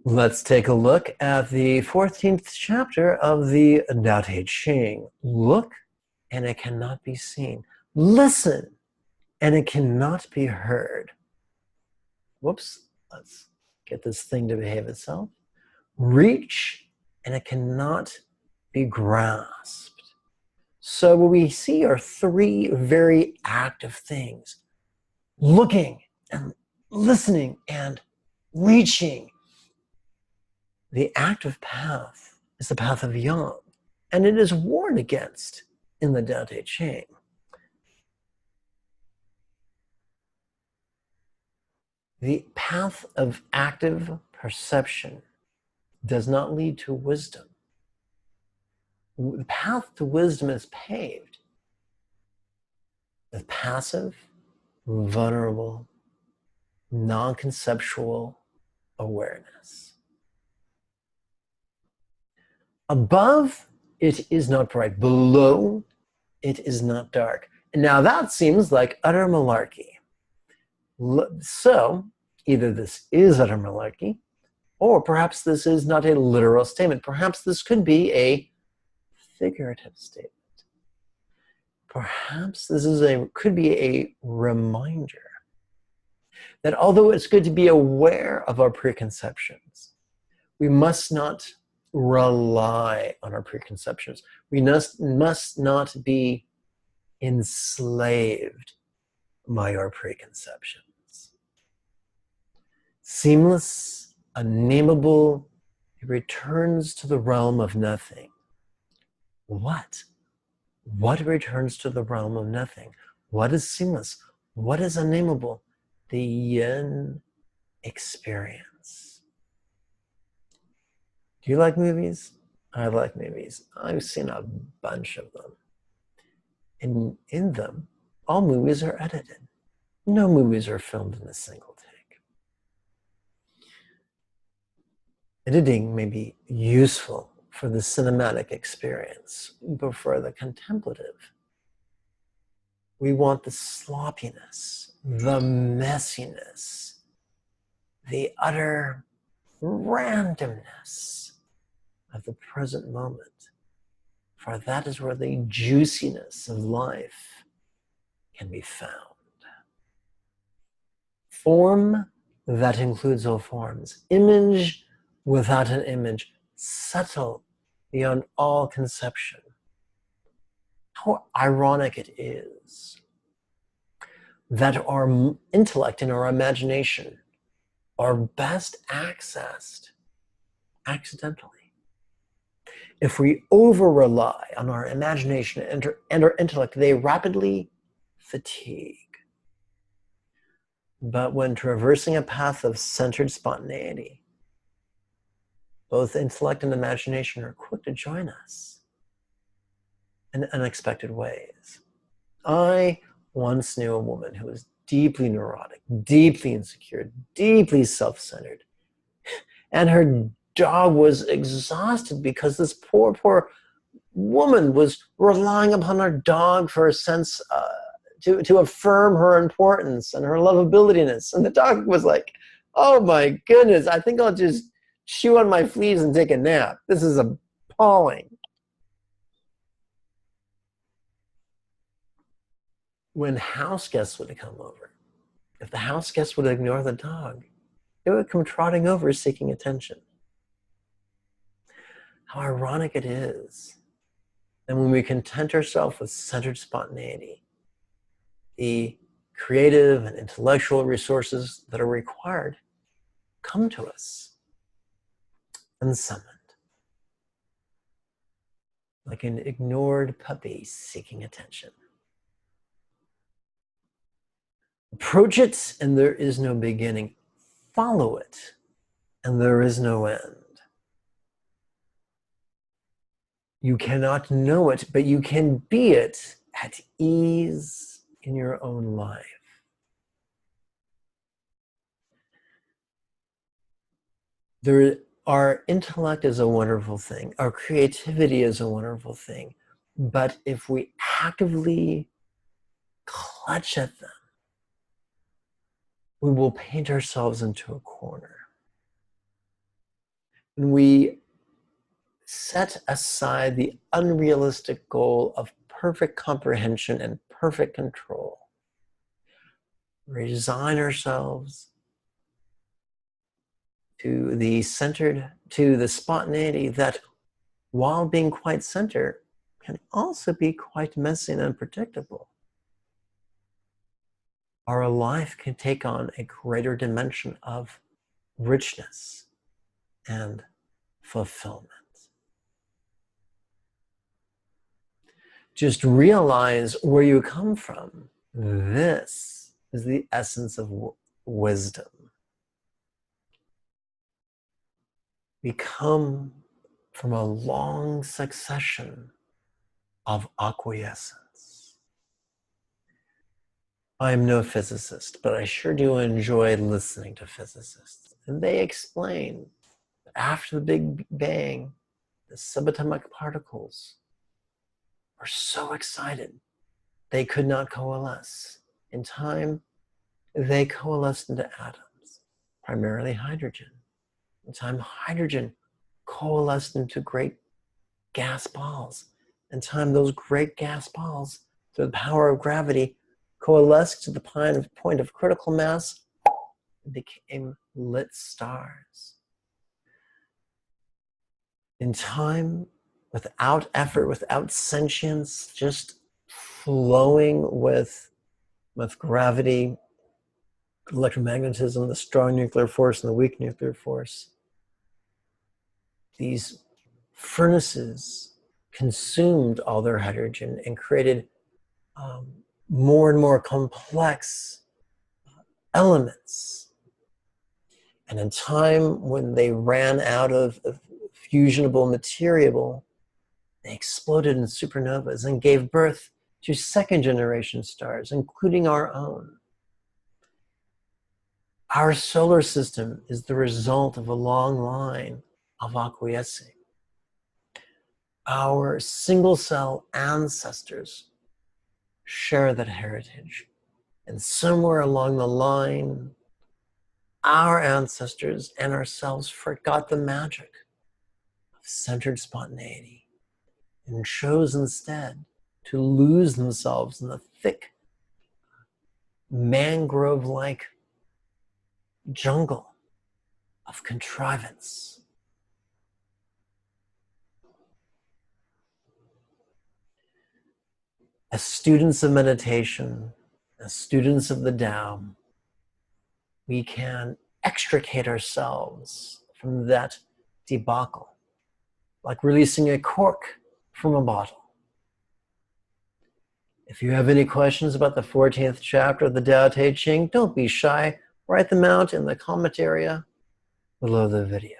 Let's take a look at the 14th chapter of the Tao Te Ching. Look, and it cannot be seen. Listen, and it cannot be heard. Whoops, let's get this thing to behave itself. Reach, and it cannot be grasped. So what we see are three very active things: looking and listening and reaching. The active path is the path of yang, and it is warned against in the Tao Te Ching. The path of active perception does not lead to wisdom. The path to wisdom is paved with passive, vulnerable, non-conceptual awareness. Above, it is not bright. Below, it is not dark. And now that seems like utter malarkey. So, either this is utter malarkey, or perhaps this is not a literal statement. Perhaps this could be a figurative statement. Perhaps this could be a reminder that although it's good to be aware of our preconceptions, we must not rely on our preconceptions. We must not be enslaved by our preconceptions. Seamless, unnameable, it returns to the realm of nothing. What? What returns to the realm of nothing? What is seamless? What is unnameable? The yin experience. Do you like movies? I like movies. I've seen a bunch of them. And in them, all movies are edited. No movies are filmed in a single take. Editing may be useful for the cinematic experience, but for the contemplative, we want the sloppiness, the messiness, the utter randomness of the present moment, for that is where the juiciness of life can be found. Form that includes all forms. Image without an image. Subtle beyond all conception. How ironic it is that our intellect and our imagination are best accessed accidentally. If we over-rely on our imagination and our intellect, they rapidly fatigue. But when traversing a path of centered spontaneity, both intellect and imagination are quick to join us in unexpected ways. I once knew a woman who was deeply neurotic, deeply insecure, deeply self-centered, and her dog was exhausted because this poor woman was relying upon her dog for a sense to affirm her importance and her lovabilitiness. And the dog was like, oh my goodness, I think I'll just chew on my fleas and take a nap. This is appalling. When house guests would come over, if the house guests would ignore the dog, it would come trotting over seeking attention. How ironic it is that when we content ourselves with centered spontaneity, the creative and intellectual resources that are required come to us unsummoned, like an ignored puppy seeking attention. Approach it, and there is no beginning. Follow it, and there is no end. You cannot know it, but you can be it at ease in your own life. Our intellect is a wonderful thing. Our creativity is a wonderful thing. But if we actively clutch at them, we will paint ourselves into a corner. when we set aside the unrealistic goal of perfect comprehension and perfect control, resign ourselves to the spontaneity that, while being quite centered, can also be quite messy and unpredictable. Our life can take on a greater dimension of richness and fulfillment. Just realize where you come from. This is the essence of wisdom. We come from a long succession of acquiescence. I'm no physicist, but I sure do enjoy listening to physicists. And they explain that after the Big Bang, the subatomic particles were so excited they could not coalesce. In time, they coalesced into atoms, primarily hydrogen. In time, hydrogen coalesced into great gas balls. In time, those great gas balls, through the power of gravity, coalesced to the point of critical mass and became lit stars. In time, without effort, without sentience, just flowing with gravity, electromagnetism, the strong nuclear force and the weak nuclear force, these furnaces consumed all their hydrogen and created more and more complex elements. And in time, when they ran out of fusionable material, they exploded in supernovas and gave birth to second generation stars, including our own. Our solar system is the result of a long line of acquiescing. Our single cell ancestors share that heritage. And somewhere along the line, our ancestors and ourselves forgot the magic of centered spontaneity and chose instead to lose themselves in the thick, mangrove-like jungle of contrivance. As students of meditation, as students of the Tao, we can extricate ourselves from that debacle, like releasing a cork from a bottle. If you have any questions about the 14th chapter of the Tao Te Ching, don't be shy. Write them out in the comment area below the video.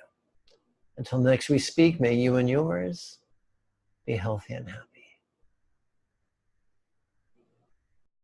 Until next we speak, may you and yours be healthy and happy.